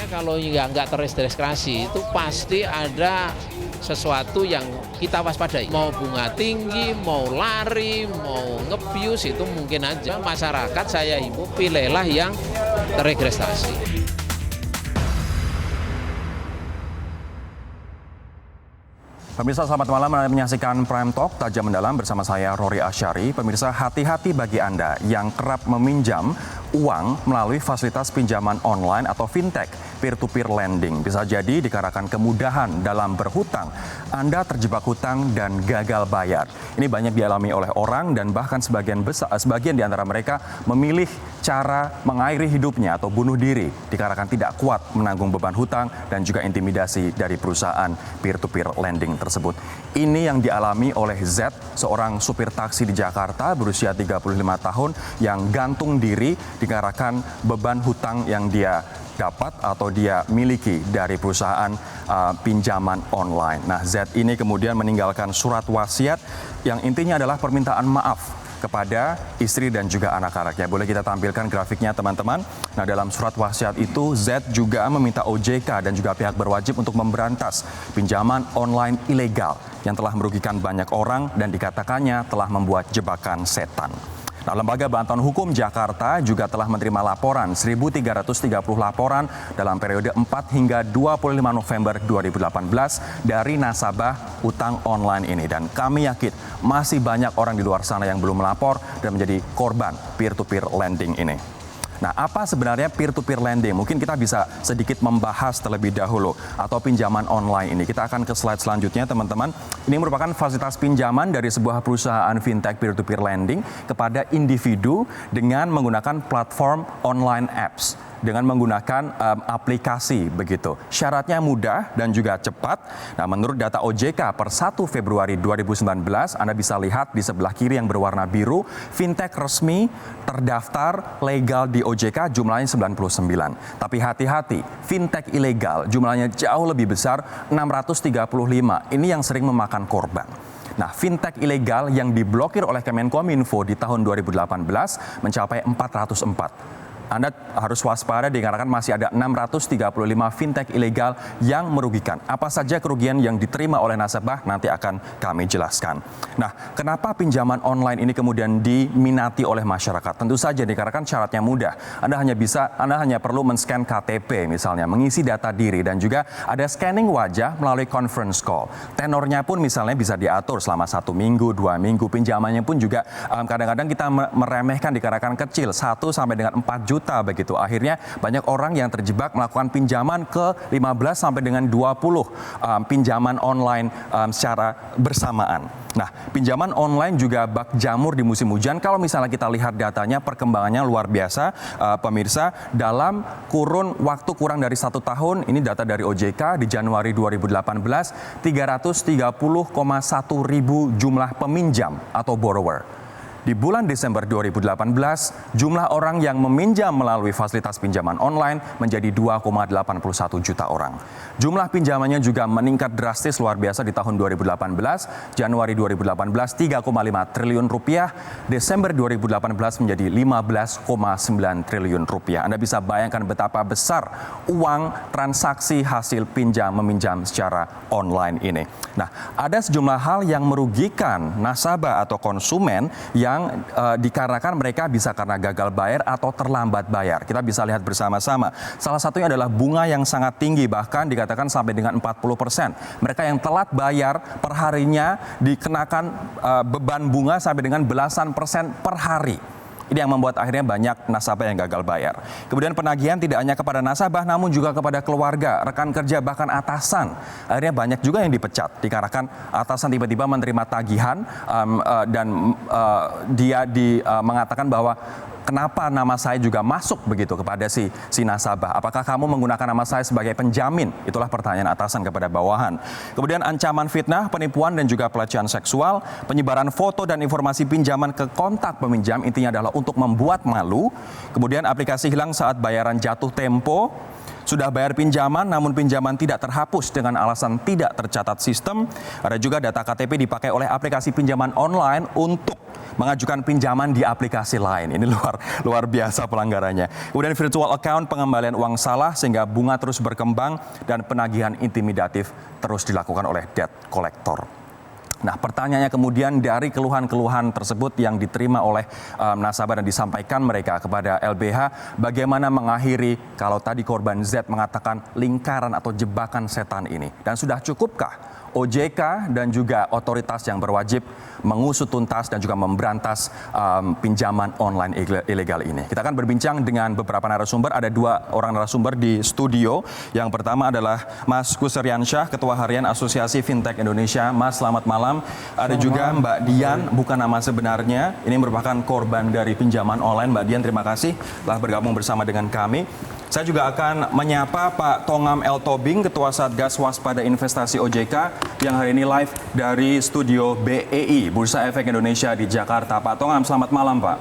kalau nggak terregistrasi itu pasti ada sesuatu yang kita waspadai. Mau bunga tinggi, mau lari, mau ngebius itu mungkin aja. Masyarakat saya himbau pilihlah yang terregistrasi. Pemirsa, selamat malam. Anda menyaksikan Prime Talk Tajam Mendalam bersama saya Rory Asyari. Pemirsa, hati-hati bagi Anda yang kerap meminjam uang melalui fasilitas pinjaman online atau fintech, peer-to-peer lending. Bisa jadi dikarenakan kemudahan dalam berhutang, Anda terjebak hutang dan gagal bayar. Ini banyak dialami oleh orang dan bahkan sebagian di antara mereka memilih cara mengakhiri hidupnya atau bunuh diri dikarenakan tidak kuat menanggung beban hutang dan juga intimidasi dari perusahaan peer-to-peer lending tersebut. Ini yang dialami oleh Z, seorang supir taksi di Jakarta berusia 35 tahun yang gantung diri dikarenakan beban hutang yang dia dapat atau dia miliki dari perusahaan pinjaman online. Nah, Z ini kemudian meninggalkan surat wasiat yang intinya adalah permintaan maaf kepada istri dan juga anak-anaknya. Boleh kita tampilkan grafiknya, teman-teman. Nah, dalam surat wasiat itu Z juga meminta OJK dan juga pihak berwajib untuk memberantas pinjaman online ilegal yang telah merugikan banyak orang dan dikatakannya telah membuat jebakan setan. Nah, Lembaga Bantuan Hukum Jakarta juga telah menerima laporan 1.330 laporan dalam periode 4 hingga 25 November 2018 dari nasabah utang online ini. Dan kami yakin masih banyak orang di luar sana yang belum melapor dan menjadi korban peer-to-peer lending ini. Nah, apa sebenarnya peer-to-peer lending? Mungkin kita bisa sedikit membahas terlebih dahulu atau pinjaman online ini. Kita akan ke slide selanjutnya, teman-teman. Ini merupakan fasilitas pinjaman dari sebuah perusahaan fintech peer-to-peer lending kepada individu dengan menggunakan platform online apps, dengan menggunakan aplikasi begitu. Syaratnya mudah dan juga cepat. Nah, menurut data OJK per 1 Februari 2019, Anda bisa lihat di sebelah kiri yang berwarna biru, fintech resmi terdaftar legal di OJK jumlahnya 99. Tapi hati-hati, fintech ilegal jumlahnya jauh lebih besar, 635. Ini yang sering memakan korban. Nah, fintech ilegal yang diblokir oleh Kemenkominfo di tahun 2018 mencapai 404. Anda harus waspada dikarenakan masih ada 635 fintech ilegal yang merugikan. Apa saja kerugian yang diterima oleh nasabah nanti akan kami jelaskan. Nah, kenapa pinjaman online ini kemudian diminati oleh masyarakat? Tentu saja dikarenakan syaratnya mudah. Anda hanya perlu men-scan KTP misalnya, mengisi data diri dan juga ada scanning wajah melalui conference call. Tenornya pun misalnya bisa diatur selama 1 minggu, 2 minggu. Pinjamannya pun juga kadang-kadang kita meremehkan dikarenakan kecil, 1 sampai dengan 4 juta begitu. Akhirnya banyak orang yang terjebak melakukan pinjaman ke 15 sampai dengan 20 pinjaman online secara bersamaan. Nah, pinjaman online juga bak jamur di musim hujan. Kalau misalnya kita lihat datanya, perkembangannya luar biasa, pemirsa. Dalam kurun waktu kurang dari 1 tahun, ini data dari OJK di Januari 2018, 330,1 ribu jumlah peminjam atau borrower. Di bulan Desember 2018, jumlah orang yang meminjam melalui fasilitas pinjaman online menjadi 2,81 juta orang. Jumlah pinjamannya juga meningkat drastis luar biasa di tahun 2018. Januari 2018 3,5 triliun rupiah, Desember 2018 menjadi 15,9 triliun rupiah. Anda bisa bayangkan betapa besar uang transaksi hasil pinjam-meminjam secara online ini. Nah, ada sejumlah hal yang merugikan nasabah atau konsumen yang dikarenakan mereka bisa karena gagal bayar atau terlambat bayar. Kita bisa lihat bersama-sama. Salah satunya adalah bunga yang sangat tinggi, bahkan dikatakan sampai dengan 40%. Mereka yang telat bayar per harinya dikenakan beban bunga sampai dengan belasan persen per hari. Ini yang membuat akhirnya banyak nasabah yang gagal bayar. Kemudian penagihan tidak hanya kepada nasabah namun juga kepada keluarga, rekan kerja, bahkan atasan. Akhirnya banyak juga yang dipecat dikarenakan atasan tiba-tiba menerima tagihan dan dia mengatakan bahwa kenapa nama saya juga masuk begitu kepada si nasabah? Apakah kamu menggunakan nama saya sebagai penjamin? Itulah pertanyaan atasan kepada bawahan. Kemudian ancaman fitnah, penipuan dan juga pelecehan seksual, penyebaran foto dan informasi pinjaman ke kontak peminjam intinya adalah untuk membuat malu. Kemudian aplikasi hilang saat bayaran jatuh tempo. sudah bayar pinjaman namun pinjaman tidak terhapus dengan alasan tidak tercatat sistem. Ada juga data KTP dipakai oleh aplikasi pinjaman online untuk mengajukan pinjaman di aplikasi lain. Ini luar biasa pelanggarannya. Kemudian virtual account, pengembalian uang salah sehingga bunga terus berkembang dan penagihan intimidatif terus dilakukan oleh debt collector. Nah, pertanyaannya kemudian dari keluhan-keluhan tersebut yang diterima oleh nasabah dan disampaikan mereka kepada LBH, bagaimana mengakhiri kalau tadi korban Z mengatakan lingkaran atau jebakan setan ini? Dan sudah cukupkah OJK dan juga otoritas yang berwajib mengusut tuntas dan juga memberantas pinjaman online ilegal ini? Kita akan berbincang dengan beberapa narasumber. Ada 2 orang narasumber di studio. Yang pertama adalah Mas Kuseriansyah, Ketua Harian Asosiasi Fintech Indonesia. Mas, selamat malam. Ada juga Mbak Dian, bukan nama sebenarnya. Ini merupakan korban dari pinjaman online. Mbak Dian, terima kasih telah bergabung bersama dengan kami. Saya juga akan menyapa Pak Tongam L. Tobing, Ketua Satgas Waspada Investasi OJK, yang hari ini live dari studio BEI, Bursa Efek Indonesia di Jakarta. Pak Tongam, selamat malam, Pak.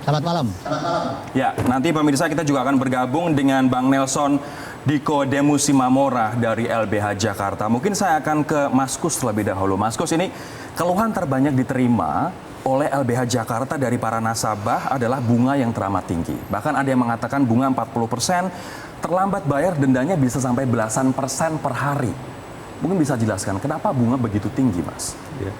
Selamat malam. Ya, nanti pemirsa kita juga akan bergabung dengan Bang Nelson Diko Demusimamora dari LBH Jakarta. Mungkin saya akan ke Mas Kus terlebih dahulu. Mas Kus, ini keluhan terbanyak diterima oleh LBH Jakarta dari para nasabah adalah bunga yang teramat tinggi. Bahkan ada yang mengatakan bunga 40%, terlambat bayar dendanya bisa sampai belasan persen per hari. Mungkin bisa jelaskan kenapa bunga begitu tinggi, Mas? Ya.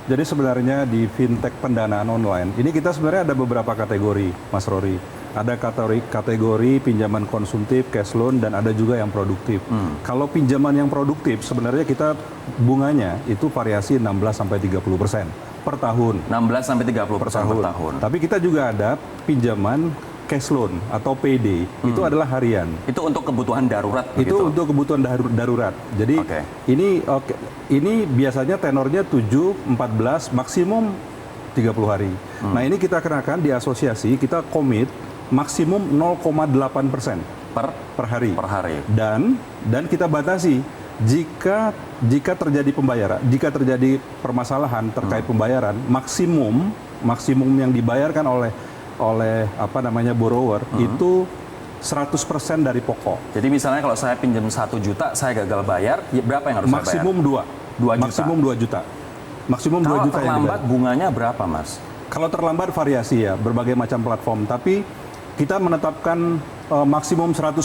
Jadi sebenarnya di fintech pendanaan online, ini kita sebenarnya ada beberapa kategori, Mas Rory. Ada kategori pinjaman konsumtif, cash loan, dan ada juga yang produktif. Kalau pinjaman yang produktif, sebenarnya kita bunganya itu variasi 16-30% per tahun. 16-30% per tahun. Tapi kita juga ada pinjaman cash loan atau PD, itu adalah harian. Itu untuk kebutuhan darurat begitu? Itu untuk kebutuhan darurat. Jadi ini biasanya tenornya 7, 14, maksimum 30 hari. Nah, ini kita kenakan di asosiasi, kita komit maksimum 0,8% per hari. Per hari. Dan kita batasi jika terjadi pembayaran, jika terjadi permasalahan terkait pembayaran, maksimum yang dibayarkan oleh borrower itu 100% dari pokok. Jadi misalnya kalau saya pinjam 1 juta, saya gagal bayar, berapa yang harus maksimum saya bayar? 2 juta. Maksimum 2 juta. Maksimum 2 juta yang terlambat bunganya berapa, Mas? Kalau terlambat variasi ya, berbagai macam platform. Tapi kita menetapkan maksimum 100%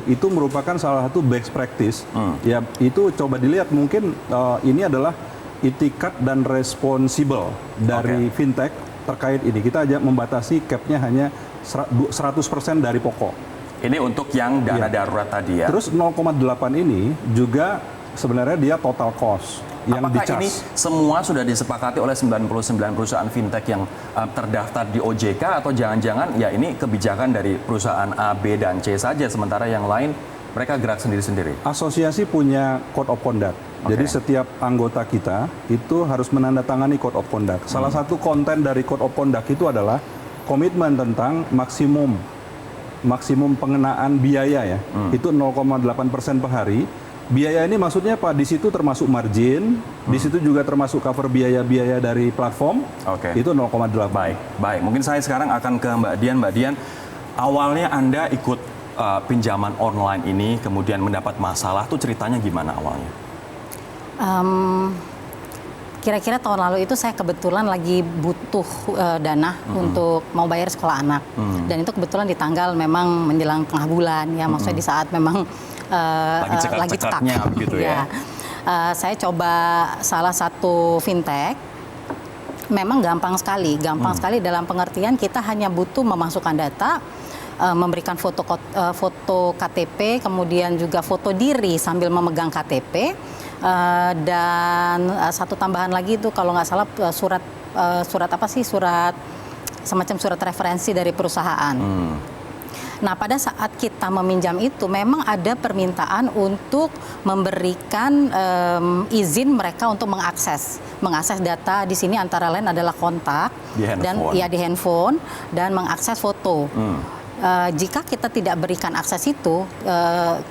itu merupakan salah satu best practice. Ya, itu coba dilihat, mungkin ini adalah itikat dan responsible dari fintech terkait ini. Kita aja membatasi cap-nya hanya 100% dari pokok. Ini untuk yang dana darurat tadi ya? Terus 0,8 ini juga sebenarnya dia total cost yang apakah ini semua sudah disepakati oleh 99 perusahaan fintech yang terdaftar di OJK, atau jangan-jangan ya ini kebijakan dari perusahaan A, B, dan C saja, sementara yang lain mereka gerak sendiri-sendiri? Asosiasi punya code of conduct. Jadi setiap anggota kita itu harus menandatangani code of conduct. Salah satu konten dari code of conduct itu adalah komitmen tentang maksimum pengenaan biaya ya. Itu 0,8% per hari. Biaya ini maksudnya Pak, di situ termasuk margin, di situ juga termasuk cover biaya-biaya dari platform. Itu 0,8. Baik. Mungkin saya sekarang akan ke Mbak Dian. Mbak Dian, awalnya Anda ikut pinjaman online ini, kemudian mendapat masalah, tuh ceritanya gimana awalnya? Kira-kira tahun lalu itu saya kebetulan lagi butuh dana untuk mau bayar sekolah anak. Dan itu kebetulan di tanggal memang menjelang tengah bulan ya, maksudnya di saat memang lagi cekaknya begitu ya. Saya coba salah satu fintech, memang gampang sekali dalam pengertian kita hanya butuh memasukkan data, memberikan foto KTP, kemudian juga foto diri sambil memegang KTP, dan satu tambahan lagi itu kalau nggak salah surat semacam surat referensi dari perusahaan. Nah, pada saat kita meminjam itu memang ada permintaan untuk memberikan izin mereka untuk mengakses data di sini, antara lain adalah kontak di handphone dan mengakses foto. Jika kita tidak berikan akses itu,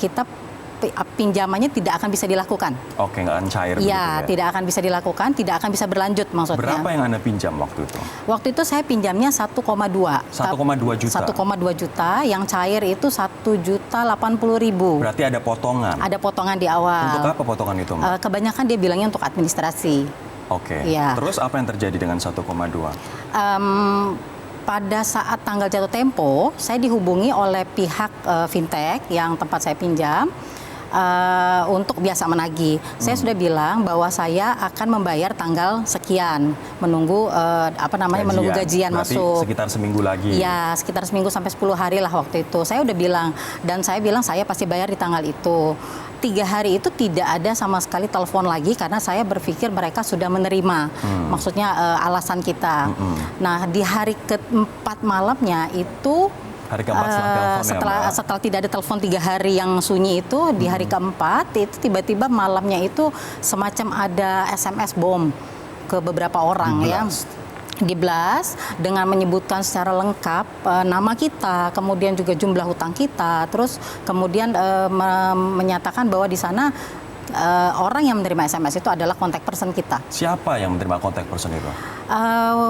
kita pinjamannya tidak akan bisa dilakukan. Oke, nggak akan cair begitu ya? Tidak akan bisa dilakukan, tidak akan bisa berlanjut maksudnya. Berapa yang Anda pinjam waktu itu? Waktu itu saya pinjamnya 1,2. 1,2 juta? 1,2 juta, yang cair itu 1.080.000. Berarti ada potongan? Ada potongan di awal. Untuk apa potongan itu, Mbak? Kebanyakan dia bilangnya untuk administrasi. Oke, Iya. Terus apa yang terjadi dengan 1,2? Pada saat tanggal jatuh tempo, saya dihubungi oleh pihak fintech yang tempat saya pinjam untuk biasa menagih. Saya sudah bilang bahwa saya akan membayar tanggal sekian, menunggu menunggu gajian Berarti masuk. sekitar seminggu lagi. Iya, sekitar seminggu sampai 10 hari lah waktu itu. Saya udah bilang, dan saya bilang saya pasti bayar di tanggal itu. 3 hari itu tidak ada sama sekali telepon lagi karena saya berpikir mereka sudah menerima, maksudnya alasan kita. Nah, di hari keempat malamnya itu Hari keempat setelah setelah tidak ada telepon 3 hari yang sunyi itu, di hari keempat itu tiba-tiba malamnya itu semacam ada SMS bom ke beberapa orang ya. Diblast dengan menyebutkan secara lengkap nama kita, kemudian juga jumlah hutang kita, terus kemudian menyatakan bahwa di sana orang yang menerima SMS itu adalah kontak person kita. Siapa yang menerima kontak person itu?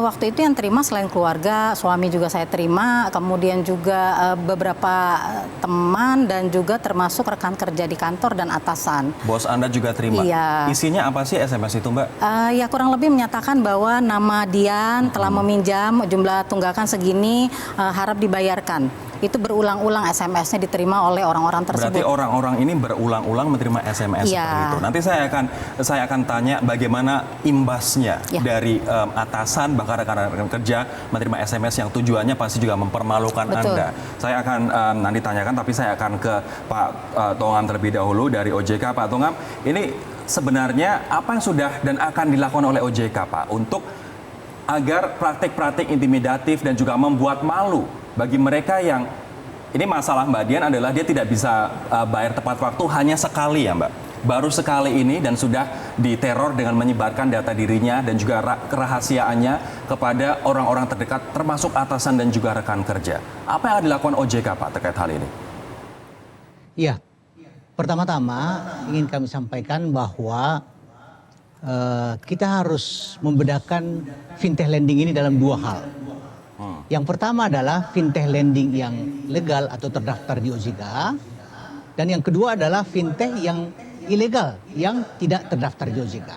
Waktu itu yang terima selain keluarga, suami juga saya terima, kemudian juga beberapa teman dan juga termasuk rekan kerja di kantor dan atasan. Bos Anda juga terima? Iya. Isinya apa sih SMS itu, Mbak? Ya kurang lebih menyatakan bahwa nama Dian telah meminjam jumlah tunggakan segini, harap dibayarkan. Itu berulang-ulang SMS-nya diterima oleh orang-orang tersebut. Berarti orang-orang ini berulang-ulang menerima SMS seperti itu. Nanti saya akan tanya bagaimana imbasnya dari atasan bahkan rekan-rekan kerja menerima SMS yang tujuannya pasti juga mempermalukan Anda. Saya akan nanti tanyakan, tapi saya akan ke Pak Tongam terlebih dahulu dari OJK. Pak Tongam, ini sebenarnya apa yang sudah dan akan dilakukan oleh OJK, Pak, untuk agar praktik-praktik intimidatif dan juga membuat malu bagi mereka yang ini masalah Mbak Dian adalah dia tidak bisa bayar tepat waktu hanya sekali ya Mbak. Baru sekali ini dan sudah diteror dengan menyebarkan data dirinya dan juga kerahasiaannya kepada orang-orang terdekat termasuk atasan dan juga rekan kerja. Apa yang akan dilakukan OJK Pak terkait hal ini? Ya, pertama-tama ingin kami sampaikan bahwa kita harus membedakan fintech lending ini dalam 2 hal. Yang pertama adalah fintech lending yang legal atau terdaftar di OJK, dan yang kedua adalah fintech yang ilegal yang tidak terdaftar di OJK.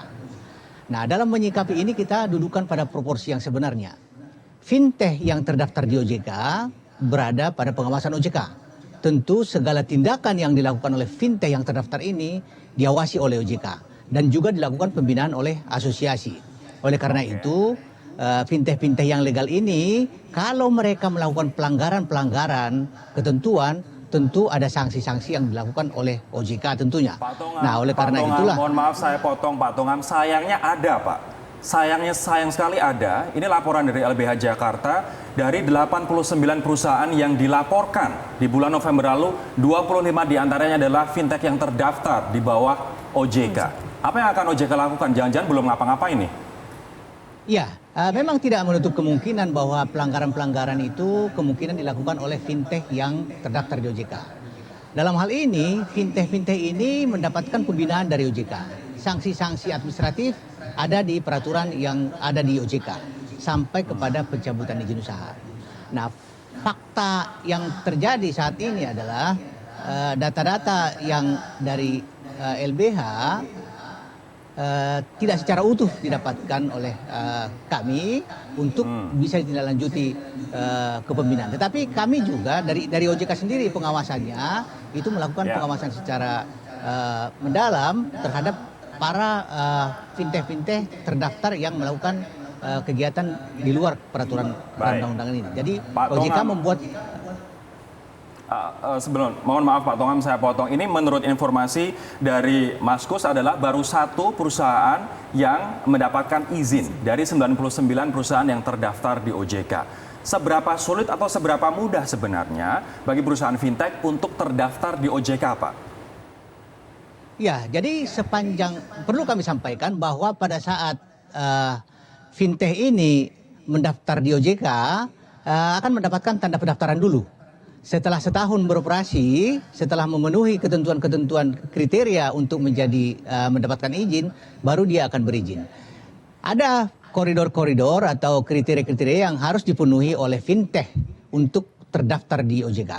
Nah, dalam menyikapi ini kita dudukan pada proporsi yang sebenarnya. Fintech yang terdaftar di OJK berada pada pengawasan OJK. Tentu segala tindakan yang dilakukan oleh fintech yang terdaftar ini diawasi oleh OJK dan juga dilakukan pembinaan oleh asosiasi. Oleh karena itu, fintech-fintech yang legal ini, kalau mereka melakukan pelanggaran-pelanggaran ketentuan, tentu ada sanksi-sanksi yang dilakukan oleh OJK tentunya. Nah, oleh karena itulah. Mohon maaf saya potong Pak Tongam, sayangnya ada Pak. Sayang sekali ada. Ini laporan dari LBH Jakarta dari 89 perusahaan yang dilaporkan di bulan November lalu, 25 diantaranya adalah fintech yang terdaftar di bawah OJK. Apa yang akan OJK lakukan? Jangan-jangan belum ngapa-ngapain nih? Ya, memang tidak menutup kemungkinan bahwa pelanggaran-pelanggaran itu kemungkinan dilakukan oleh fintech yang terdaftar di OJK. Dalam hal ini, fintech-fintech ini mendapatkan pembinaan dari OJK. Sanksi-sanksi administratif ada di peraturan yang ada di OJK sampai kepada pencabutan izin usaha. Nah, fakta yang terjadi saat ini adalah data-data yang dari LBH tidak secara utuh didapatkan oleh kami untuk bisa ditindaklanjuti ke pembinaan. Tetapi kami juga dari OJK sendiri pengawasannya itu melakukan pengawasan secara mendalam terhadap para fintech-fintech terdaftar yang melakukan kegiatan di luar peraturan perundang-undangan ini. Jadi OJK membuat mohon maaf Pak Tongam saya potong. Ini menurut informasi dari Maskus adalah baru 1 perusahaan yang mendapatkan izin dari 99 perusahaan yang terdaftar di OJK. Seberapa sulit atau seberapa mudah sebenarnya bagi perusahaan fintech untuk terdaftar di OJK, Pak? Ya, jadi perlu kami sampaikan bahwa pada saat fintech ini mendaftar di OJK akan mendapatkan tanda pendaftaran dulu. setelah setahun beroperasi, setelah memenuhi ketentuan-ketentuan kriteria untuk menjadi mendapatkan izin, baru dia akan berizin. Ada koridor-koridor atau kriteria-kriteria yang harus dipenuhi oleh fintech untuk terdaftar di OJK.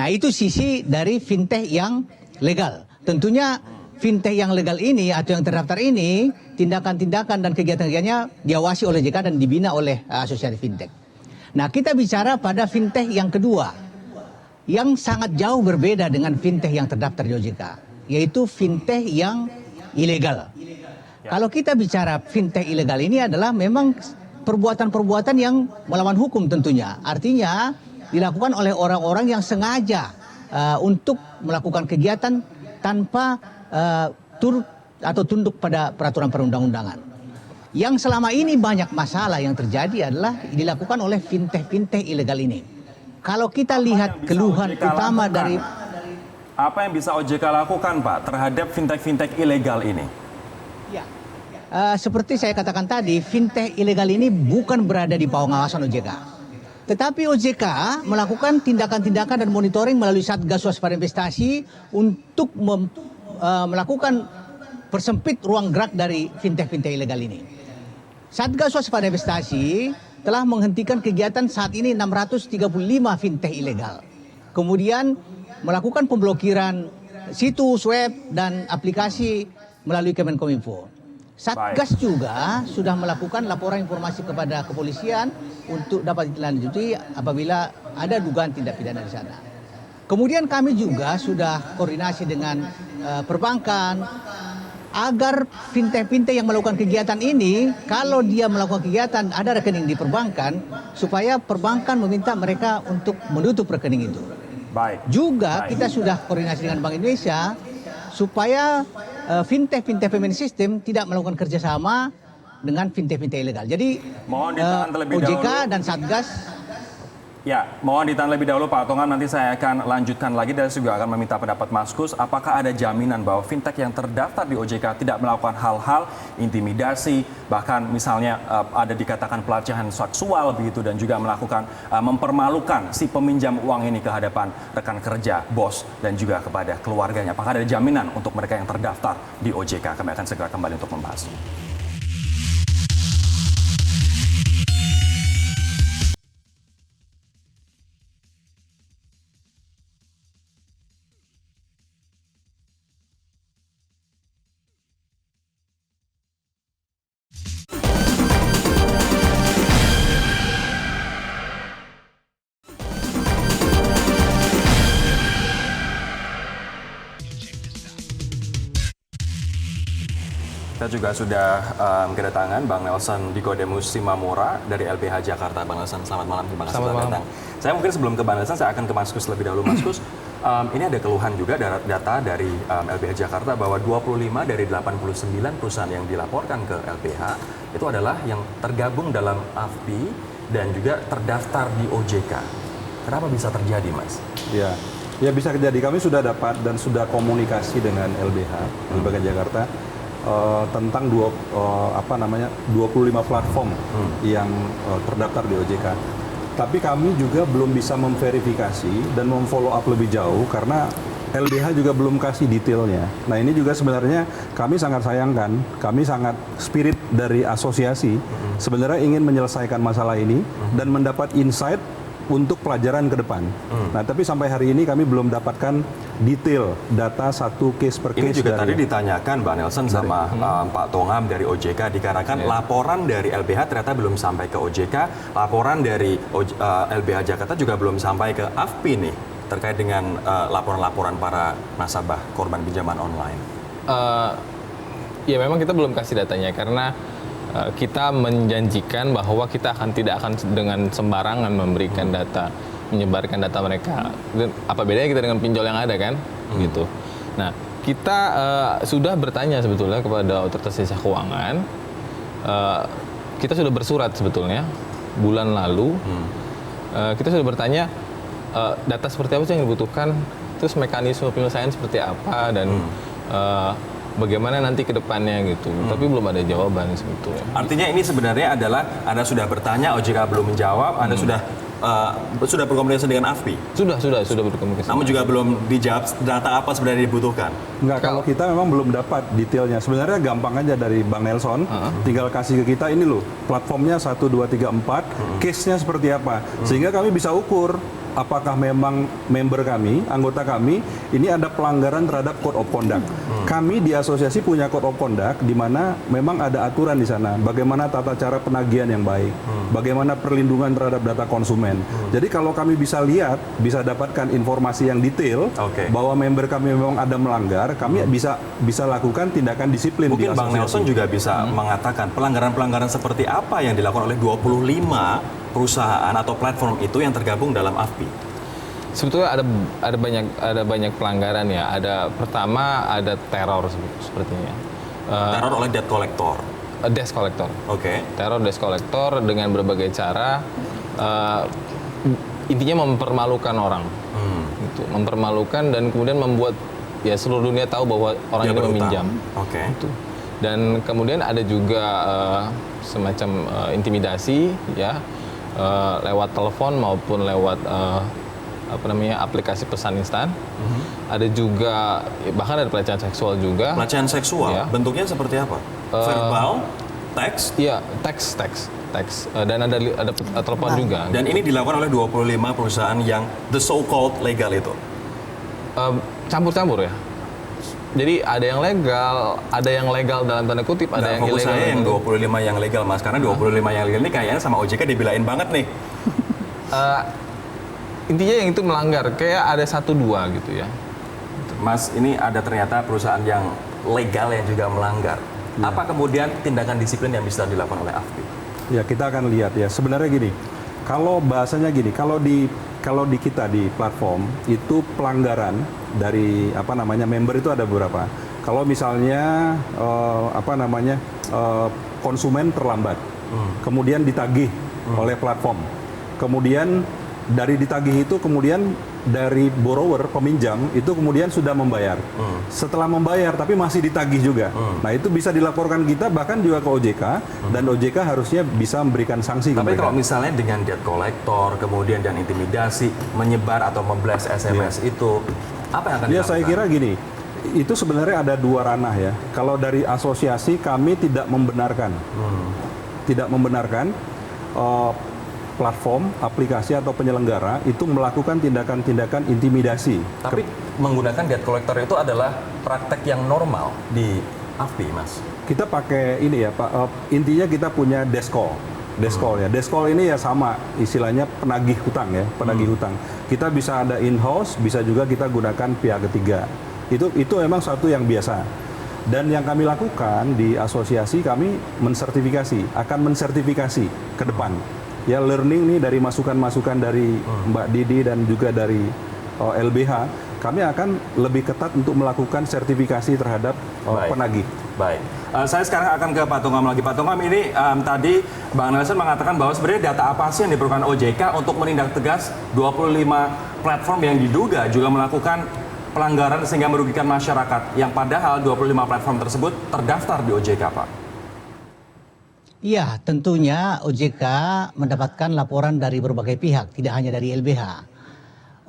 Nah, itu sisi dari fintech yang legal. Tentunya fintech yang legal ini atau yang terdaftar ini, tindakan-tindakan dan kegiatan-kegiatannya diawasi oleh OJK dan dibina oleh asosiasi fintech. Nah, kita bicara pada fintech yang kedua, yang sangat jauh berbeda dengan fintech yang terdaftar di OJK, yaitu fintech yang ilegal. Kalau kita bicara fintech ilegal ini adalah memang perbuatan-perbuatan yang melawan hukum tentunya. Artinya dilakukan oleh orang-orang yang sengaja untuk melakukan kegiatan tanpa turut atau tunduk pada peraturan perundang-undangan. Yang selama ini banyak masalah yang terjadi adalah dilakukan oleh fintech-fintech ilegal ini. Kalau kita lihat keluhan utama dari... Apa yang bisa OJK lakukan, Pak, terhadap fintech-fintech ilegal ini? Ya. Seperti saya katakan tadi, fintech ilegal ini bukan berada di pengawasan OJK. Tetapi OJK melakukan tindakan-tindakan dan monitoring melalui Satgas Waspada Investasi untuk melakukan persempit ruang gerak dari fintech-fintech ilegal ini. Satgas Waspada Investasi telah menghentikan kegiatan saat ini 635 fintech ilegal. Kemudian melakukan pemblokiran situs web dan aplikasi melalui Kemenkominfo. Satgas juga sudah melakukan laporan informasi kepada kepolisian untuk dapat ditindaklanjuti apabila ada dugaan tindak pidana di sana. Kemudian kami juga sudah koordinasi dengan perbankan agar fintech-fintech yang melakukan kegiatan ini, kalau dia melakukan kegiatan ada rekening di perbankan, supaya perbankan meminta mereka untuk menutup rekening itu. Baik. Juga kita sudah koordinasi dengan Bank Indonesia supaya fintech-fintech payment system tidak melakukan kerjasama dengan fintech-fintech ilegal. Jadi mohon ditahan terlebih OJK dahulu. dan Satgas. Ya, mohon ditahan lebih dahulu Pak Tongam, nanti saya akan lanjutkan lagi dan juga akan meminta pendapat Mas Kus. Apakah ada jaminan bahwa fintech yang terdaftar di OJK tidak melakukan hal-hal intimidasi, bahkan misalnya ada dikatakan pelecehan seksual begitu, dan juga melakukan mempermalukan si peminjam uang ini ke hadapan rekan kerja, bos, dan juga kepada keluarganya. Apakah ada jaminan untuk mereka yang terdaftar di OJK? Kami akan segera kembali untuk membahas. Kita juga sudah kedatangan Bang Nelson Nicodemus Simamora dari LBH Jakarta. Bang Nelson, selamat malam. Terima kasih sudah datang. Saya mungkin sebelum ke Bang Nelson, saya akan ke Mas Kus lebih dahulu. Mas Kus, ini ada keluhan juga data dari LBH Jakarta bahwa 25 dari 89 perusahaan yang dilaporkan ke LBH itu adalah yang tergabung dalam AFPI dan juga terdaftar di OJK. Kenapa bisa terjadi, Mas? Ya bisa terjadi. Kami sudah dapat dan sudah komunikasi dengan LBH LBH Jakarta tentang 25 platform yang terdaftar di OJK. Tapi kami juga belum bisa memverifikasi dan memfollow up lebih jauh karena LBH juga belum kasih detailnya. Nah, ini juga sebenarnya kami sangat sayangkan, kami sangat spirit dari asosiasi sebenarnya ingin menyelesaikan masalah ini dan mendapat insight untuk pelajaran ke depan. Nah, tapi sampai hari ini kami belum dapatkan detail data satu case per case. Ini juga tadi ditanyakan Mbak Nelson sama Pak Tongam dari OJK, dikarenakan laporan dari LBH ternyata belum sampai ke OJK, laporan dari LBH Jakarta juga belum sampai ke AFPI nih, terkait dengan laporan-laporan para nasabah korban pinjaman online. Ya memang kita belum kasih datanya karena kita menjanjikan bahwa kita tidak akan dengan sembarangan memberikan data, menyebarkan data mereka. Apa bedanya kita dengan pinjol yang ada kan? Gitu. Nah, kita sudah bertanya sebetulnya kepada Otoritas Jasa Keuangan. Kita sudah bersurat sebetulnya bulan lalu. Kita sudah bertanya data seperti apa sih yang dibutuhkan, terus mekanisme penyelesaian seperti apa, dan bagaimana nanti ke depannya gitu. Tapi belum ada jawaban sebetulnya. Artinya ini sebenarnya adalah Anda sudah bertanya, OJK belum menjawab, Anda sudah sudah berkomunikasi dengan AFPI? Sudah berkomunikasi. Namun juga belum dijawab data apa sebenarnya dibutuhkan? Enggak, kalau kita memang belum dapat detailnya. Sebenarnya gampang aja dari Bang Nelson, tinggal kasih ke kita ini loh, platformnya 1, 2, 3, 4, case-nya seperti apa. Sehingga kami bisa ukur apakah memang member kami, anggota kami, ini ada pelanggaran terhadap Code of Conduct. Kami di asosiasi punya Code of Conduct di mana memang ada aturan di sana, bagaimana tata cara penagihan yang baik, bagaimana perlindungan terhadap data konsumen. Jadi kalau kami bisa lihat, bisa dapatkan informasi yang detail bahwa member kami memang ada melanggar, kami bisa lakukan tindakan disiplin. Mungkin di Bang asosiasi. Nelson juga bisa mengatakan pelanggaran-pelanggaran seperti apa yang dilakukan oleh 25 perusahaan atau platform itu yang tergabung dalam AFPI. Sebetulnya ada banyak pelanggaran ya. Pertama ada teror sepertinya. Teror oleh debt collector. Debt collector. Teror debt collector dengan berbagai cara. Intinya mempermalukan orang. Gitu. Mempermalukan dan kemudian membuat ya seluruh dunia tahu bahwa orang ini meminjam. Gitu. Dan kemudian ada juga semacam intimidasi ya. Lewat telepon maupun lewat aplikasi pesan instan. Ada juga bahkan ada pelecehan seksual juga. Pelecehan seksual ya. Bentuknya seperti apa? Verbal, teks? Iya, teks. Dan ada telepon juga. Dan ini dilakukan oleh 25 perusahaan yang the so called legal itu. Campur-campur ya. Jadi ada yang legal dalam tanda kutip, ada yang fokus ilegal. Saya yang 25 yang legal, Mas, karena 25 yang legal ini kayaknya sama OJK dibelain banget nih. Intinya yang itu melanggar, kayak ada 1-2 gitu ya. Mas, ini ada ternyata perusahaan yang legal yang juga melanggar. Apa kemudian tindakan disiplin yang bisa dilakukan oleh AFPI? Ya, kita akan lihat ya. Sebenarnya gini, kalau bahasanya gini, kalau di kita di platform itu pelanggaran dari member itu ada beberapa. Kalau misalnya konsumen terlambat, kemudian ditagih oleh platform, kemudian dari ditagih itu kemudian dari borrower peminjam itu kemudian sudah membayar. Setelah membayar tapi masih ditagih juga. Nah, itu bisa dilaporkan kita bahkan juga ke OJK dan OJK harusnya bisa memberikan sanksi. Tapi kalau misalnya dengan debt collector kemudian dan intimidasi menyebar atau memblast SMS itu apa yang akan dilakukan? Saya kira gini. Itu sebenarnya ada dua ranah ya. Kalau dari asosiasi kami tidak membenarkan. Tidak membenarkan platform, aplikasi atau penyelenggara itu melakukan tindakan-tindakan intimidasi. Tapi menggunakan debt collector itu adalah praktek yang normal di AFPI, Mas. Kita pakai ini ya, Pak. Intinya kita punya deskol ya. Deskol ini ya sama istilahnya penagih hutang ya, penagih hutang. Kita bisa ada in-house, bisa juga kita gunakan pihak ketiga. Itu memang satu yang biasa. Dan yang kami lakukan di asosiasi kami akan mensertifikasi ke depan. Ya, learning nih dari masukan-masukan dari Mbak Didi dan juga dari LBH, kami akan lebih ketat untuk melakukan sertifikasi terhadap penagih. Baik. Saya sekarang akan ke Pak Tongam lagi. Pak Tongam, ini tadi Bang Nelson mengatakan bahwa sebenarnya data apa sih yang diperlukan OJK untuk menindak tegas 25 platform yang diduga juga melakukan pelanggaran sehingga merugikan masyarakat, yang padahal 25 platform tersebut terdaftar di OJK, Pak. Iya, tentunya OJK mendapatkan laporan dari berbagai pihak, tidak hanya dari LBH.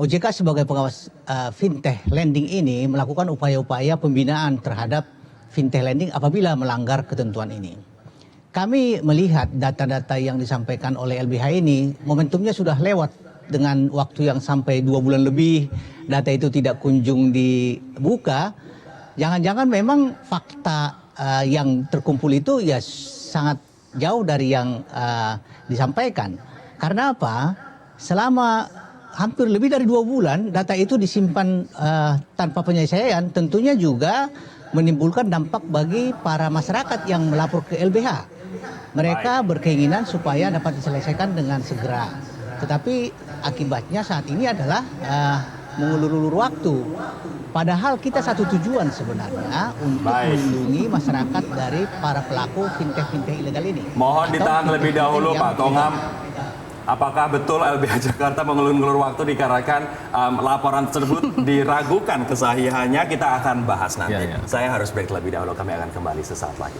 OJK sebagai pengawas fintech lending ini melakukan upaya-upaya pembinaan terhadap fintech lending apabila melanggar ketentuan ini. Kami melihat data-data yang disampaikan oleh LBH ini, momentumnya sudah lewat dengan waktu yang sampai 2 bulan lebih, data itu tidak kunjung dibuka. Jangan-jangan memang fakta yang terkumpul itu ya sangat jauh dari yang disampaikan. Karena apa? Selama hampir lebih dari 2 bulan data itu disimpan tanpa penyelesaian, tentunya juga menimbulkan dampak bagi para masyarakat yang melapor ke LBH. Mereka berkeinginan supaya dapat diselesaikan dengan segera. Tetapi akibatnya saat ini adalah mengulur-ulur waktu. Padahal kita satu tujuan sebenarnya untuk melindungi masyarakat dari para pelaku fintech-fintech ilegal ini. Mohon ditahan lebih dahulu Pak Tongam. Apakah betul LBH Jakarta mengulur-ulur waktu dikarenakan laporan tersebut diragukan kesahihannya? Kita akan bahas nanti. Saya harus break lebih dahulu, kami akan kembali sesaat lagi.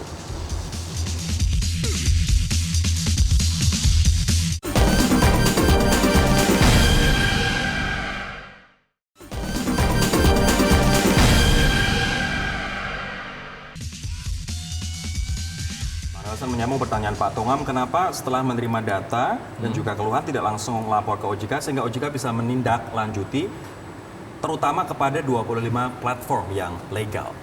pertanyaan Pak Tongam, kenapa setelah menerima data dan juga keluhan tidak langsung lapor ke OJK sehingga OJK bisa menindaklanjuti terutama kepada 25 platform yang legal?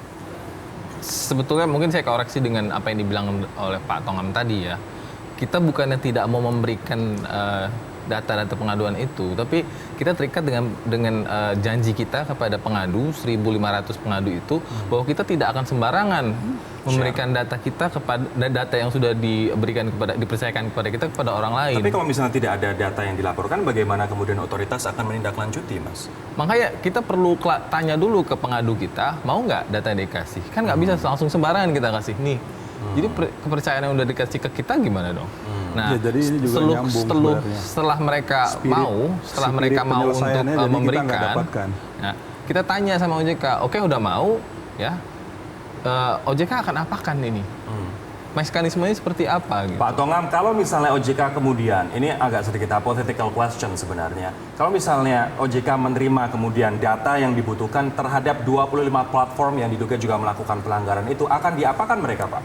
Sebetulnya mungkin saya koreksi dengan apa yang dibilang oleh Pak Tongam tadi ya. Kita bukannya tidak mau memberikan data-data pengaduan itu, tapi kita terikat dengan janji kita kepada pengadu 1.500 pengadu itu bahwa kita tidak akan sembarangan memberikan data kita kepada data yang sudah dipercayakan kepada kita kepada orang lain. Tapi kalau misalnya tidak ada data yang dilaporkan, bagaimana kemudian otoritas akan menindaklanjuti, Mas? Makanya kita perlu tanya dulu ke pengadu kita, mau nggak data yang dikasih? Kan nggak bisa langsung sembarangan kita kasih nih. Jadi kepercayaan yang udah dikasih ke kita gimana dong? Nah, ya, jadi ini juga setelah mereka mau untuk memberikan, nah, kita tanya sama OJK, oke udah mau, ya, OJK akan apakan ini? Mekanismenya seperti apa? Gitu. Pak Tongam, kalau misalnya OJK kemudian, ini agak sedikit hypothetical question sebenarnya. Kalau misalnya OJK menerima kemudian data yang dibutuhkan terhadap 25 platform yang diduga juga melakukan pelanggaran itu, akan diapakan mereka, Pak?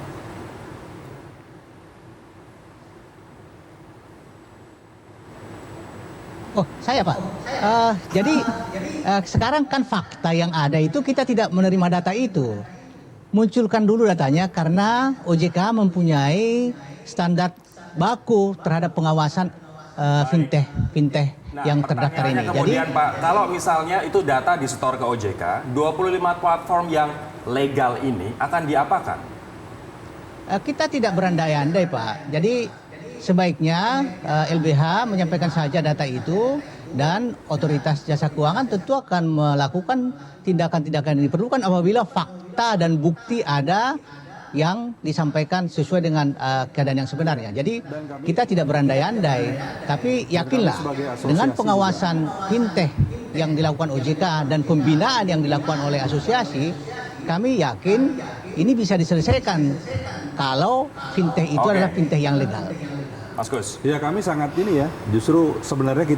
Oh, saya Pak. Jadi sekarang kan fakta yang ada itu kita tidak menerima data itu. Munculkan dulu datanya karena OJK mempunyai standar baku terhadap pengawasan fintech yang terdaftar ini. Kemudian Pak, kalau misalnya itu data disetor ke OJK, 25 platform yang legal ini akan diapakan? Kita tidak berandai-andai Pak. Jadi sebaiknya LBH menyampaikan saja data itu dan otoritas jasa keuangan tentu akan melakukan tindakan-tindakan yang diperlukan apabila fakta dan bukti ada yang disampaikan sesuai dengan keadaan yang sebenarnya. Jadi kita tidak berandai-andai, tapi yakinlah dengan pengawasan fintech yang dilakukan OJK dan pembinaan yang dilakukan oleh asosiasi, kami yakin ini bisa diselesaikan kalau fintech itu adalah fintech yang legal. Mas Gus. Ya kami sangat ini ya, justru sebenarnya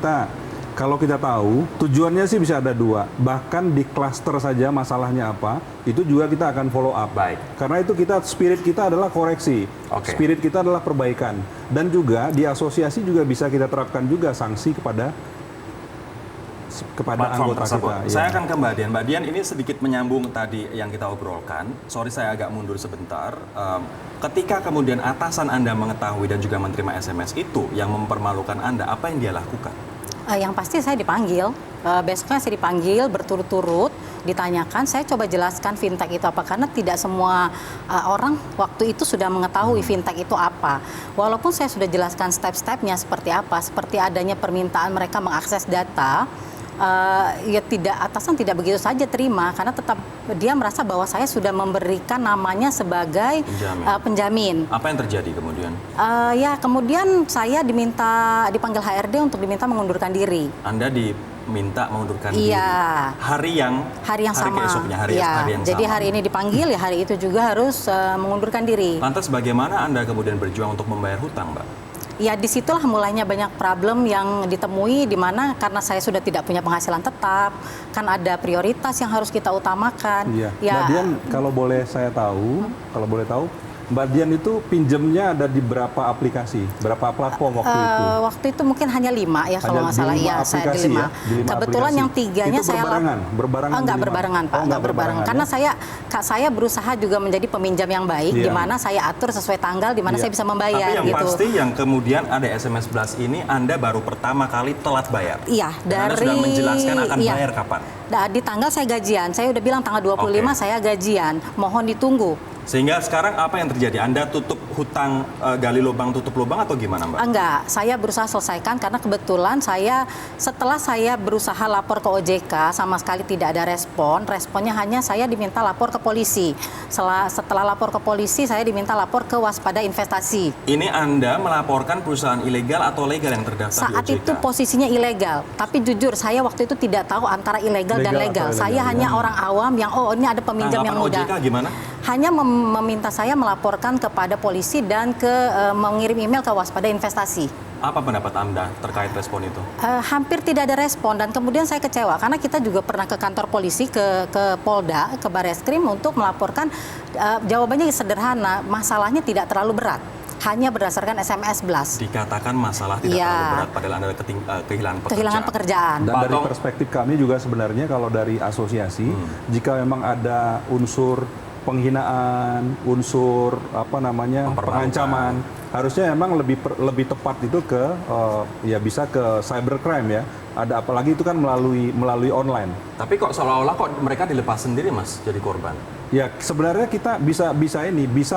kalau kita tahu tujuannya sih bisa ada dua, bahkan di klaster saja masalahnya apa, itu juga kita akan follow up. Baik. Karena itu spirit kita adalah koreksi, spirit kita adalah perbaikan, dan juga di asosiasi juga bisa kita terapkan juga sanksi kepada anggota tersebut. kita. Saya Ya. akan ke Mbak Dian. Mbak Dian, ini sedikit menyambung tadi yang kita obrolkan. Sorry saya agak mundur sebentar. Ketika kemudian atasan Anda mengetahui dan juga menerima SMS itu yang mempermalukan Anda, apa yang dia lakukan? Yang pasti saya dipanggil, besoknya saya dipanggil berturut-turut, ditanyakan, saya coba jelaskan fintech itu apa, karena tidak semua orang waktu itu sudah mengetahui fintech itu apa. Walaupun saya sudah jelaskan step-stepnya seperti apa, seperti adanya permintaan mereka mengakses data, ya atasan tidak begitu saja terima, karena tetap dia merasa bahwa saya sudah memberikan namanya sebagai penjamin. Apa yang terjadi kemudian? Ya kemudian saya dipanggil HRD untuk diminta mengundurkan diri. Anda diminta mengundurkan diri? Iya. Hari yang sama. Keesoknya, hari yang jadi sama. hari ini dipanggil, ya hari itu juga harus mengundurkan diri. Lantas bagaimana Anda kemudian berjuang untuk membayar hutang, Mbak? Ya disitulah mulainya banyak problem yang ditemui, di mana karena saya sudah tidak punya penghasilan tetap, kan ada prioritas yang harus kita utamakan. Iya. Ya, Mbak Dian, kalau boleh tahu, Mbak Dian itu pinjamnya ada di berapa aplikasi, berapa platform waktu itu? Waktu itu mungkin hanya 5 ya kalau nggak salah. Iya, saya di 5. Kebetulan yang 3-nya saya berbarengan. Enggak berbarengan, Pak. Enggak berbarengan. Karena saya berusaha juga menjadi peminjam yang baik, di mana saya atur sesuai tanggal di mana saya bisa membayar. Tapi yang gitu. pasti yang kemudian ada SMS blast ini Anda baru pertama kali telat bayar. Iya, Anda sudah menjelaskan akan bayar kapan? Di tanggal saya gajian. Saya udah bilang tanggal 25 saya gajian. Mohon ditunggu. Sehingga sekarang apa yang terjadi? Anda tutup hutang, gali lubang, tutup lubang atau gimana, Mbak? Enggak, saya berusaha selesaikan karena kebetulan setelah saya berusaha lapor ke OJK sama sekali tidak ada respon. Responnya hanya saya diminta lapor ke polisi. Setelah lapor ke polisi, saya diminta lapor ke Waspada Investasi. Ini Anda melaporkan perusahaan ilegal atau legal yang terdaftar Saat di OJK? itu posisinya ilegal, tapi jujur saya waktu itu tidak tahu antara ilegal dan legal. Saya hanya orang awam yang ini ada peminjam yang muda. OJK gimana? Hanya meminta saya melaporkan kepada polisi dan mengirim email ke Waspada Investasi. Apa pendapat Anda terkait respon itu? Hampir tidak ada respon, dan kemudian saya kecewa karena kita juga pernah ke kantor polisi, ke Polda, ke Bareskrim untuk melaporkan. Jawabannya sederhana, masalahnya tidak terlalu berat. hanya berdasarkan SMS blast. Dikatakan masalah tidak Iya. terlalu berat, padahal Anda Kehilangan pekerjaan. Dan Pak dari Tong- perspektif kami juga sebenarnya kalau dari asosiasi, jika memang ada unsur penghinaan, unsur pengancaman, harusnya memang lebih tepat itu ke ya bisa ke cybercrime ya. Ada apalagi itu kan melalui online. Tapi kok seolah-olah kok mereka dilepas sendiri Mas jadi korban? Ya sebenarnya kita bisa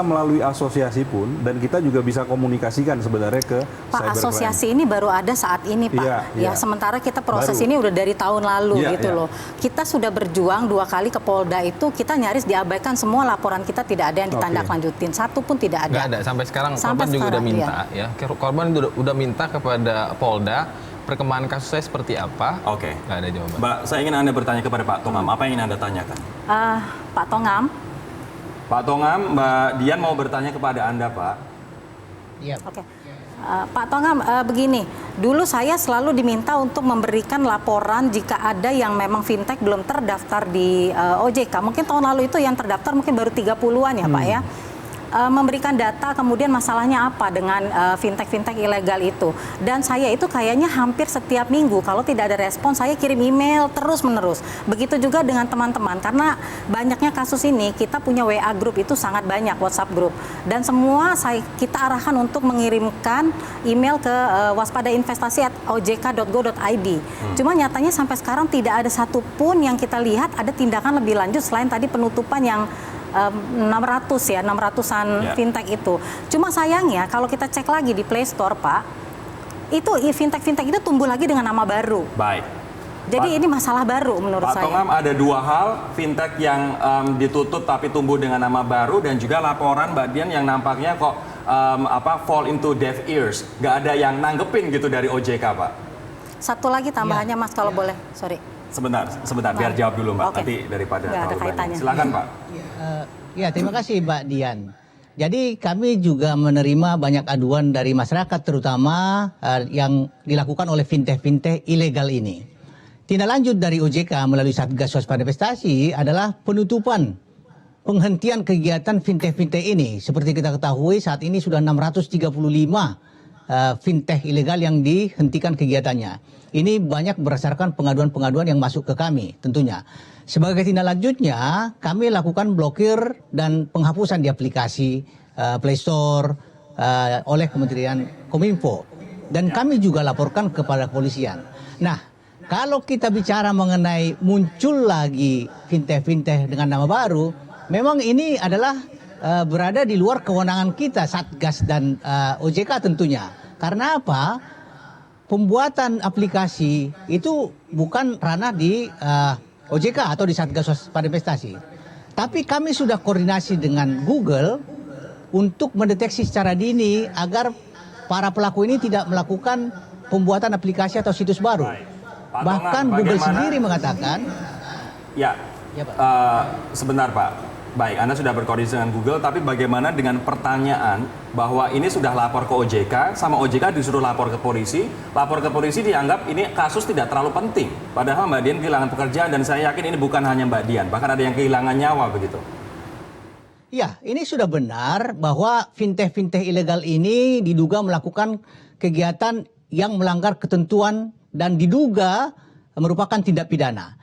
melalui asosiasi pun, dan kita juga bisa komunikasikan sebenarnya ke Pak, cybercrime. asosiasi ini baru ada saat ini, Pak. Iya, Ya, iya. sementara kita proses Baru. ini udah dari tahun lalu Iya, gitu iya. loh. Kita sudah berjuang 2 kali ke Polda itu, kita nyaris diabaikan semua laporan kita, tidak ada yang ditindaklanjutin. Satu pun tidak ada. Nggak ada sampai sekarang. Sampai Korban juga udah sekarang, minta ya. Korban udah minta kepada Polda perkembangan kasusnya seperti apa. Oke. Nggak ada jawaban. Mbak, saya ingin Anda bertanya kepada Pak Tongam, apa yang ingin Anda tanyakan? Pak Tongam, Pak Tongam, Mbak Dian mau bertanya kepada Anda, Pak. Iya. oke. Pak Tongam, begini, dulu saya selalu diminta untuk memberikan laporan jika ada yang memang fintech belum terdaftar di OJK. Mungkin tahun lalu itu yang terdaftar mungkin baru 30-an ya Pak ya. Memberikan data kemudian masalahnya apa dengan fintech-fintech ilegal itu. Dan saya itu kayaknya hampir setiap minggu kalau tidak ada respon saya kirim email terus-menerus. Begitu juga dengan teman-teman karena banyaknya kasus ini kita punya WA group itu sangat banyak, WhatsApp group. Dan semua kita arahkan untuk mengirimkan email ke waspadainvestasi@ojk.go.id. Cuma nyatanya sampai sekarang tidak ada satupun yang kita lihat ada tindakan lebih lanjut selain tadi penutupan yang 600-an fintech itu. Cuma sayangnya kalau kita cek lagi di Play Store, Pak, itu fintech-fintech itu tumbuh lagi dengan nama baru. Baik. Jadi ini masalah baru menurut Pak saya. Tongam, ada 2 hal, fintech yang ditutup tapi tumbuh dengan nama baru, dan juga laporan Mbak Dian yang nampaknya kok fall into deaf ears. Nggak ada yang nanggepin gitu dari OJK, Pak. Satu lagi tambahannya Mas kalau boleh, sorry. Sebentar, biar jawab dulu Mbak, Oke. nanti daripada Nggak ada terlalu banyak. kaitannya. Silakan Pak. Ya, terima kasih Mbak Dian. Jadi kami juga menerima banyak aduan dari masyarakat, terutama yang dilakukan oleh fintech-fintech ilegal ini. Tindak lanjut dari OJK melalui Satgas Waspada Investasi adalah penutupan, penghentian kegiatan fintech-fintech ini. Seperti kita ketahui saat ini sudah 635 fintech ilegal yang dihentikan kegiatannya. Ini banyak berdasarkan pengaduan-pengaduan yang masuk ke kami tentunya. Sebagai tindak lanjutnya, kami lakukan blokir dan penghapusan di aplikasi Play Store oleh Kementerian Kominfo. Dan kami juga laporkan kepada kepolisian. Nah, kalau kita bicara mengenai muncul lagi fintech-fintech dengan nama baru, memang ini adalah berada di luar kewenangan kita, Satgas dan OJK tentunya. Karena apa? Pembuatan aplikasi itu bukan ranah di OJK atau di Satgas Waspada Investasi. Tapi kami sudah koordinasi dengan Google untuk mendeteksi secara dini agar para pelaku ini tidak melakukan pembuatan aplikasi atau situs baru. Pak Bahkan Tongam, Google bagaimana- sendiri mengatakan, Ya, Ya, Pak. Sebentar Pak. Baik, Anda sudah berkoordinasi dengan Google, tapi bagaimana dengan pertanyaan bahwa ini sudah lapor ke OJK, sama OJK disuruh lapor ke polisi dianggap ini kasus tidak terlalu penting. Padahal Mbak Dian kehilangan pekerjaan, dan saya yakin ini bukan hanya Mbak Dian, bahkan ada yang kehilangan nyawa begitu. ya, ini sudah benar bahwa fintech-fintech ilegal ini diduga melakukan kegiatan yang melanggar ketentuan dan diduga merupakan tindak pidana.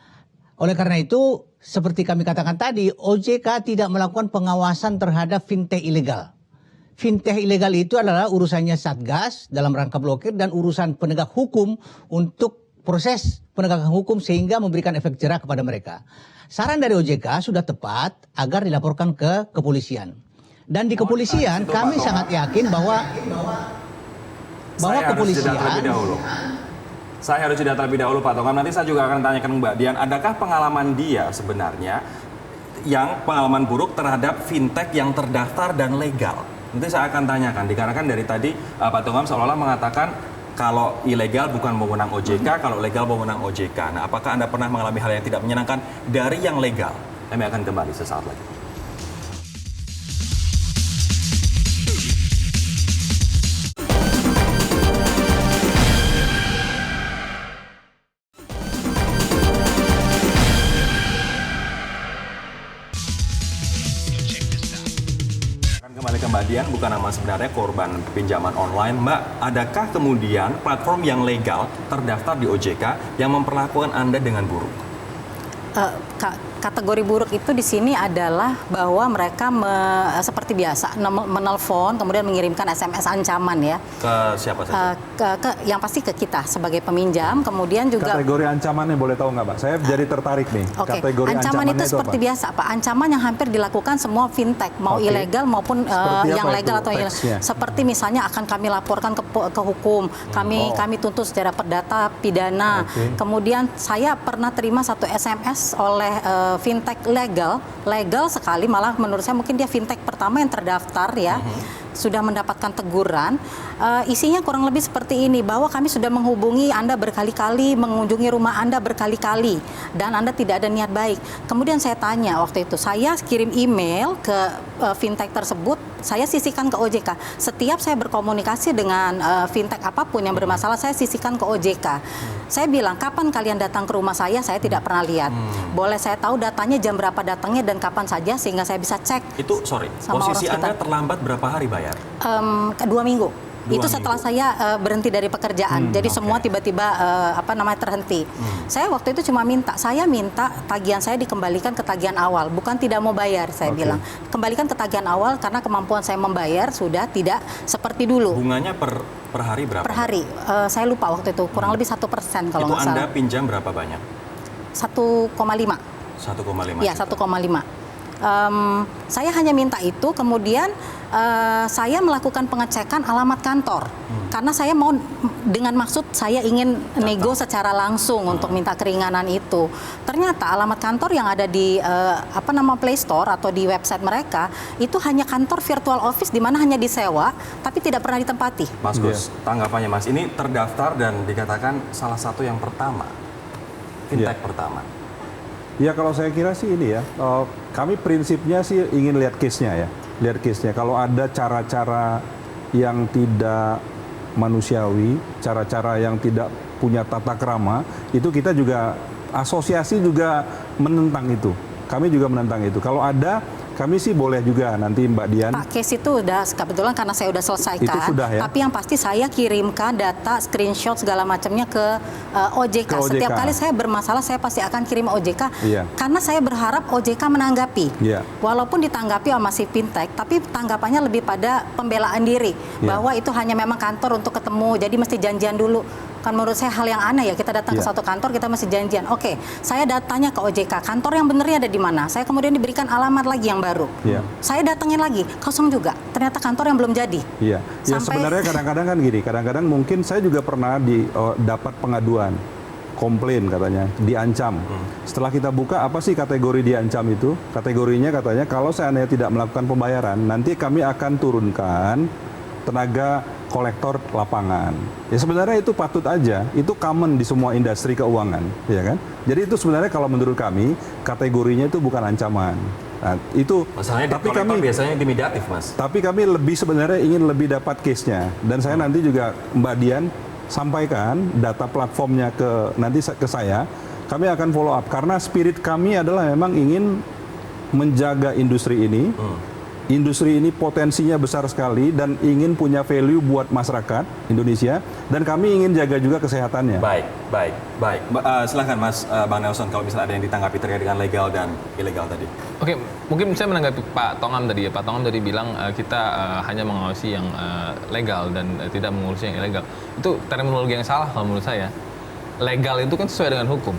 Oleh karena itu, seperti kami katakan tadi, OJK tidak melakukan pengawasan terhadap fintech ilegal. Fintech ilegal itu adalah urusannya Satgas dalam rangka blokir dan urusan penegak hukum untuk proses penegakan hukum sehingga memberikan efek jerah kepada mereka. Saran dari OJK sudah tepat agar dilaporkan ke kepolisian. Dan di kepolisian itu, Pak kami Tongam. sangat yakin bahwa Saya harus kepolisian jeda terlebih dahulu. Saya harus jeda terlebih dahulu Pak Tongam. Nanti saya juga akan tanyakan Mbak Dian, adakah pengalaman dia sebenarnya yang pengalaman buruk terhadap fintech yang terdaftar dan legal? Nanti saya akan tanyakan, dikarenakan dari tadi Pak Tongam seolah-olah mengatakan kalau ilegal bukan wewenang OJK, kalau legal wewenang OJK. Nah, apakah Anda pernah mengalami hal yang tidak menyenangkan dari yang legal? Kami akan kembali sesaat lagi. Akan kembali ke Mbak Dian bukan nama sebenarnya korban pinjaman online. Mbak, adakah kemudian platform yang legal terdaftar di OJK yang memperlakukan Anda dengan buruk? Kategori buruk itu di sini adalah bahwa mereka seperti biasa menelpon, kemudian mengirimkan SMS ancaman ya. Ke siapa saja? Yang pasti ke kita sebagai peminjam, kemudian juga Kategori ancamannya boleh tahu nggak, Pak? Saya jadi tertarik nih. Oke, Kategori ancaman itu seperti apa? biasa, Pak. Ancaman yang hampir dilakukan semua fintech, mau Oke. ilegal maupun Seperti yang apa legal itu atau ilegal. teksnya? Seperti misalnya akan kami laporkan ke hukum, kami tuntut secara perdata pidana. Oke. Kemudian saya pernah terima satu SMS oleh fintech legal sekali, malah menurut saya mungkin dia fintech pertama yang terdaftar ya. Sudah mendapatkan teguran, isinya kurang lebih seperti ini, bahwa kami sudah menghubungi Anda berkali-kali, mengunjungi rumah Anda berkali-kali, dan Anda tidak ada niat baik. Kemudian saya tanya waktu itu, saya kirim email ke fintech tersebut, saya sisihkan ke OJK. Setiap saya berkomunikasi dengan fintech apapun yang bermasalah, saya sisihkan ke OJK. Saya bilang, kapan kalian datang ke rumah saya tidak pernah lihat. Boleh saya tahu datanya, jam berapa datangnya, dan kapan saja, sehingga saya bisa cek. Itu, sorry, sama posisi orang Anda sekitar. terlambat berapa hari bayar? 2 minggu. Dua Itu setelah minggu. saya berhenti dari pekerjaan. Jadi oke. semua tiba-tiba terhenti. Saya waktu itu cuma minta tagihan saya dikembalikan ke tagihan awal, bukan tidak mau bayar. Saya Oke. bilang, kembalikan ke tagihan awal karena kemampuan saya membayar sudah tidak seperti dulu. Bunganya per hari berapa? Per hari, saya lupa waktu itu, kurang lebih 1% kalau Itu nggak Anda salah. pinjam berapa banyak? 1,5. 1,5 Iya, juta. 1,5. Saya hanya minta itu, kemudian saya melakukan pengecekan alamat kantor. Karena saya mau, dengan maksud saya ingin nego secara langsung untuk minta keringanan itu. Ternyata alamat kantor yang ada di Play Store atau di website mereka, itu hanya kantor virtual office di mana hanya disewa, tapi tidak pernah ditempati. Mas Gus, tanggapannya Mas, ini terdaftar dan dikatakan salah satu yang pertama, fintech pertama. Ya kalau saya kira sih ini ya, kami prinsipnya sih ingin lihat case-nya ya. Lihat case-nya, kalau ada cara-cara yang tidak manusiawi, cara-cara yang tidak punya tata krama, itu kita juga, asosiasi juga menentang itu. Kami juga menentang itu. Kalau ada, kami sih boleh juga nanti Mbak Dian. Pak, case itu udah kebetulan karena saya udah selesaikan. Itu sudah ya? Tapi yang pasti saya kirimkan data, screenshot segala macamnya ke OJK. Ke OJK. Setiap kali saya bermasalah saya pasti akan kirim OJK. Iya. Karena saya berharap OJK menanggapi. Iya. Walaupun ditanggapi sama si fintech, tapi tanggapannya lebih pada pembelaan diri. Iya. Bahwa itu hanya memang kantor untuk ketemu, jadi mesti janjian dulu. Kan menurut saya hal yang aneh ya, kita datang ke Iya. satu kantor, kita mesti janjian. Oke, saya datanya ke OJK, kantor yang benernya ada di mana? Saya kemudian diberikan alamat lagi yang baru. Iya. Saya datengin lagi, kosong juga. Ternyata kantor yang belum jadi. Iya, ya Sampai- sebenarnya kadang-kadang kan gini, kadang-kadang mungkin saya juga pernah dapat pengaduan, komplain katanya, diancam. Setelah kita buka, apa sih kategori diancam itu? Kategorinya katanya, kalau seandainya tidak melakukan pembayaran, nanti kami akan turunkan tenaga kolektor lapangan. Ya sebenarnya itu patut aja, itu common di semua industri keuangan, ya kan? Jadi itu sebenarnya kalau menurut kami, kategorinya itu bukan ancaman. Nah, itu Masalahnya tapi kolektor kami biasanya intimidatif, Mas. tapi kami lebih sebenarnya ingin lebih dapat case-nya, dan saya nanti juga Mbak Dian sampaikan data platformnya ke saya. Kami akan follow up karena spirit kami adalah memang ingin menjaga industri ini. Industri ini potensinya besar sekali dan ingin punya value buat masyarakat Indonesia, dan kami ingin jaga juga kesehatannya. Baik. Silahkan Mas Bang Nelson, kalau misalnya ada yang ditanggapi terkait dengan legal dan ilegal tadi. Oke, mungkin saya menanggapi Pak Tongam tadi ya. Pak Tongam tadi bilang kita hanya mengawasi yang legal dan tidak mengurusi yang ilegal. Itu terminologi yang salah kalau menurut saya. Legal itu kan sesuai dengan hukum.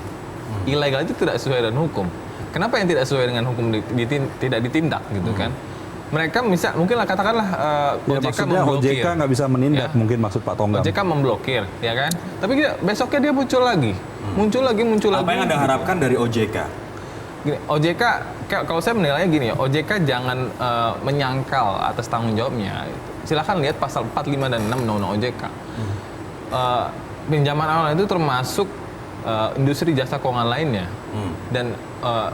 Ilegal itu tidak sesuai dengan hukum. Kenapa yang tidak sesuai dengan hukum tidak ditindak gitu kan? Mereka mungkin lah katakanlah Ya, OJK maksudnya memblokir. OJK nggak bisa menindak, Ya. mungkin maksud Pak Tonggam. OJK memblokir, ya kan? Tapi besoknya dia muncul lagi. Muncul lagi. Apa yang Anda harapkan dari OJK? Gini, OJK, kalau saya menilainya gini ya, OJK jangan menyangkal atas tanggung jawabnya. Silahkan lihat pasal 4, 5, dan 6 Undang-Undang OJK. Pinjaman online itu termasuk industri jasa keuangan lainnya. Dan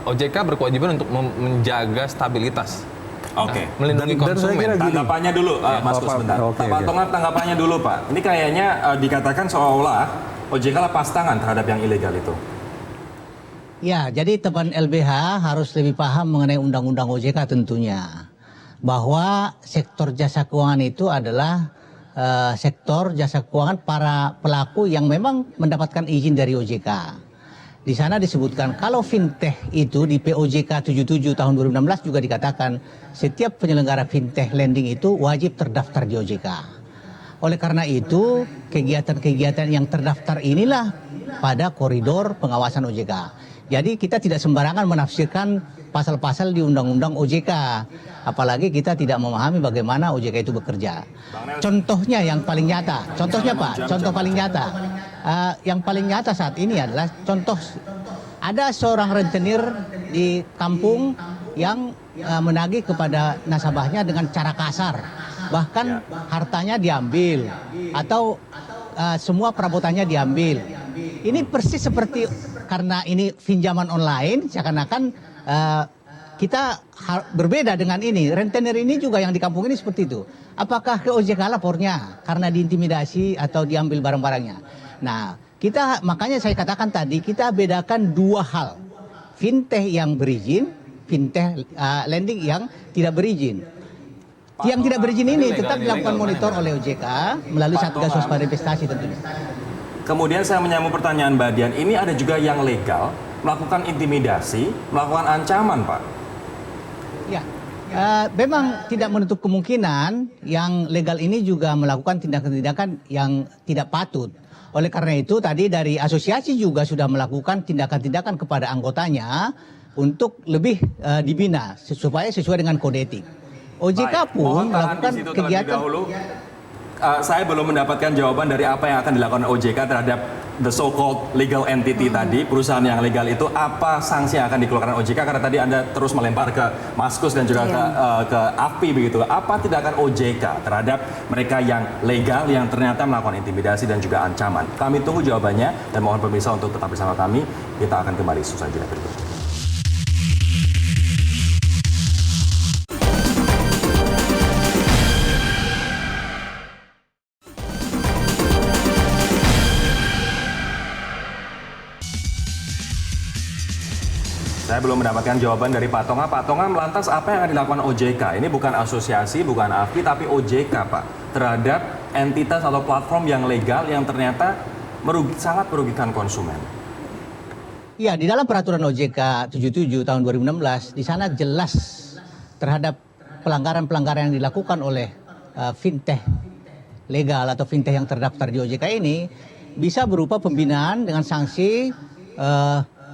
OJK berkewajiban untuk menjaga stabilitas. Oke. Melindungi Dan saya konsumen. kira gini. Tanggapannya dulu, Mas Gus, sebentar. Oke, Pak oke. Tongam, tanggapannya dulu, Pak. Ini kayaknya dikatakan seolah-olah OJK lepas tangan terhadap yang ilegal itu. Ya, jadi teman LBH harus lebih paham mengenai undang-undang OJK tentunya. bahwa sektor jasa keuangan itu adalah sektor jasa keuangan para pelaku yang memang mendapatkan izin dari OJK. Di sana disebutkan kalau fintech itu di POJK 77 tahun 2016 juga dikatakan setiap penyelenggara fintech lending itu wajib terdaftar di OJK. Oleh karena itu kegiatan-kegiatan yang terdaftar inilah pada koridor pengawasan OJK. Jadi kita tidak sembarangan menafsirkan pasal-pasal di Undang-Undang OJK. Apalagi kita tidak memahami bagaimana OJK itu bekerja. Contohnya yang paling nyata, contohnya Pak, contoh paling nyata. Yang paling nyata saat ini adalah contoh ada seorang rentenir di kampung yang menagih kepada nasabahnya dengan cara kasar. Bahkan hartanya diambil atau semua perabotannya diambil. Ini persis seperti karena ini pinjaman online, seakan-akan kita berbeda dengan ini. Rentenir ini juga yang di kampung ini seperti itu. Apakah ke OJK lapornya karena diintimidasi atau diambil barang-barangnya? Nah, makanya saya katakan tadi kita bedakan dua hal. Fintech yang berizin, fintech lending yang tidak berizin. Yang tidak berizin ini tetap dilakukan monitor oleh OJK melalui Satgas Waspada Investasi tentunya. Kemudian saya menyambung pertanyaan Mbak Dian, ini ada juga yang legal, melakukan intimidasi, melakukan ancaman, Pak? Ya, memang tidak menutup kemungkinan yang legal ini juga melakukan tindakan-tindakan yang tidak patut. Oleh karena itu tadi dari asosiasi juga sudah melakukan tindakan-tindakan kepada anggotanya untuk lebih dibina supaya sesuai dengan kode etik. OJK pun melakukan kegiatan. Saya belum mendapatkan jawaban dari apa yang akan dilakukan OJK terhadap the so-called legal entity tadi, perusahaan yang legal itu, apa sanksi yang akan dikeluarkan OJK, karena tadi Anda terus melempar ke Maskus dan juga ke AFPI begitu. Apa tindakan OJK terhadap mereka yang legal yang ternyata melakukan intimidasi dan juga ancaman? Kami tunggu jawabannya dan mohon pemirsa untuk tetap bersama kami. Kita akan kembali sesaat berikut. Saya belum mendapatkan jawaban dari Pak Tonga. Pak Tonga, lantas apa yang akan dilakukan OJK? Ini bukan asosiasi, bukan AFPI, tapi OJK, Pak. Terhadap entitas atau platform yang legal yang ternyata sangat merugikan konsumen. Ya, di dalam peraturan OJK 77 tahun 2016, di sana jelas terhadap pelanggaran-pelanggaran yang dilakukan oleh fintech legal atau fintech yang terdaftar di OJK ini bisa berupa pembinaan dengan sanksi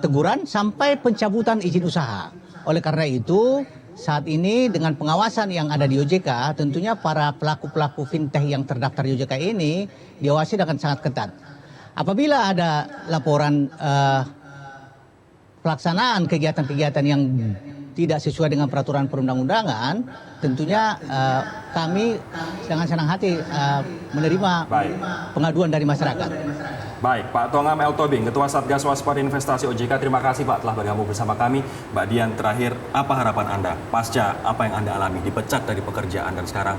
teguran sampai pencabutan izin usaha. Oleh karena itu, saat ini dengan pengawasan yang ada di OJK, tentunya para pelaku-pelaku fintech yang terdaftar di OJK ini diawasi dengan sangat ketat. Apabila ada laporan pelaksanaan kegiatan-kegiatan yang tidak sesuai dengan peraturan perundang-undangan, tentunya kami dengan senang hati menerima pengaduan dari masyarakat. Baik, Pak Tongam L. Tobing, Ketua Satgas Waspada Investasi OJK, terima kasih Pak telah bergabung bersama kami. Mbak Dian, terakhir, apa harapan Anda pasca apa yang Anda alami, dipecat dari pekerjaan dan sekarang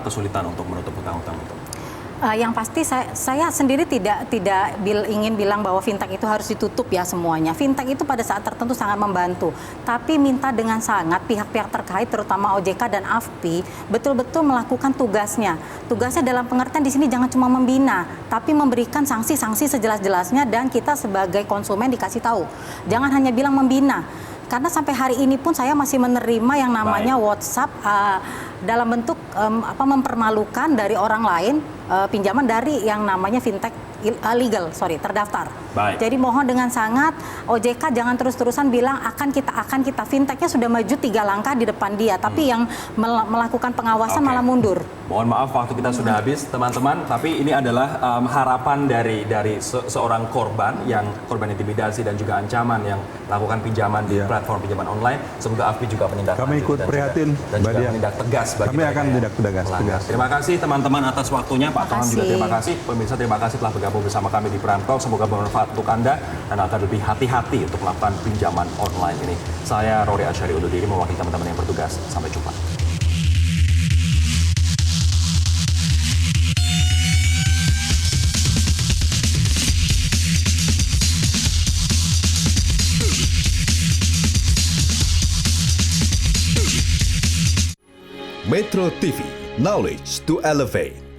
kesulitan untuk menutup hutang-hutang itu? Yang pasti saya sendiri tidak ingin bilang bahwa fintech itu harus ditutup ya semuanya. Fintech itu pada saat tertentu sangat membantu, tapi minta dengan sangat pihak-pihak terkait terutama OJK dan AFPI betul-betul melakukan tugasnya. Tugasnya dalam pengertian di sini jangan cuma membina, tapi memberikan sanksi-sanksi sejelas-jelasnya dan kita sebagai konsumen dikasih tahu. Jangan hanya bilang membina. Karena sampai hari ini pun saya masih menerima yang namanya WhatsApp dalam bentuk mempermalukan dari orang lain, pinjaman dari yang namanya fintech terdaftar. Baik. Jadi mohon dengan sangat OJK jangan terus-terusan bilang akan kita fintechnya sudah maju 3 langkah di depan dia, tapi yang melakukan pengawasan malah mundur. Mohon maaf waktu kita sudah habis teman-teman, tapi ini adalah harapan dari seorang korban intimidasi dan juga ancaman yang melakukan pinjaman di platform pinjaman online. Semoga AFPI juga menindak kami ikut prihatin dan juga menindak tegas bagi kami akan tindak tegas. Terima kasih teman-teman atas waktunya. Pak Tongam juga terima kasih. Pemirsa terima kasih telah bergabung bersama kami di Prime Talk. Semoga bermanfaat untuk Anda dan akan lebih hati-hati untuk melakukan pinjaman online ini. Saya Rory Asyari undur diri mewakili teman-teman yang bertugas. Sampai jumpa. Metro TV, knowledge to elevate.